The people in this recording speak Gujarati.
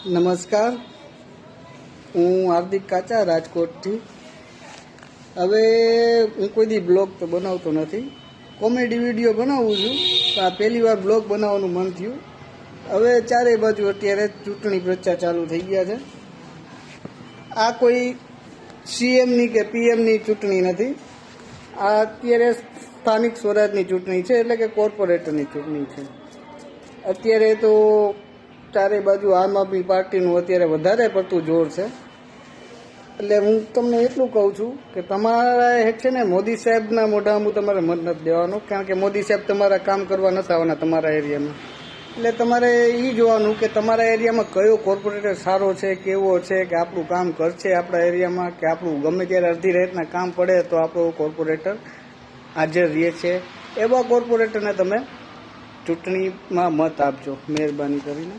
નમસ્કાર, હું હાર્દિક કાચા રાજકોટથી. હવે હું કોઈ દી બ્લોગ તો બનાવતો નથી, કોમેડી વિડીયો બનાવું છું. આ પહેલી વાર બ્લોગ બનાવવાનું મન થયું. હવે ચારેય બાજુ અત્યારે ચૂંટણી પ્રચાર ચાલુ થઈ ગયા છે. આ કોઈ સીએમની કે પીએમની ચૂંટણી નથી, આ અત્યારે સ્થાનિક સ્વરાજની ચૂંટણી છે, એટલે કે કોર્પોરેટરની ચૂંટણી છે. અત્યારે તો ચારે બાજુ આમ આદમી પાર્ટીનું અત્યારે વધારે પડતું જોર છે. એટલે હું તમને એટલું કહું છું કે તમારા છે ને મોદી સાહેબના મોઢામાં તમારે મત નથી દેવાનું, કારણ કે મોદી સાહેબ તમારા કામ કરવા નથી આવવાના તમારા એરિયામાં. એટલે તમારે એ જોવાનું કે તમારા એરિયામાં કયો કોર્પોરેટર સારો છે, કેવો છે, કે આપણું કામ કરશે આપણા એરિયામાં, કે આપણું ગમે ત્યારે અડધી રાતના કામ પડે તો આપણો કોર્પોરેટર હાજર રહે છે. એવા કોર્પોરેટરને તમે ચૂંટણીમાં મત આપજો, મહેરબાની કરીને.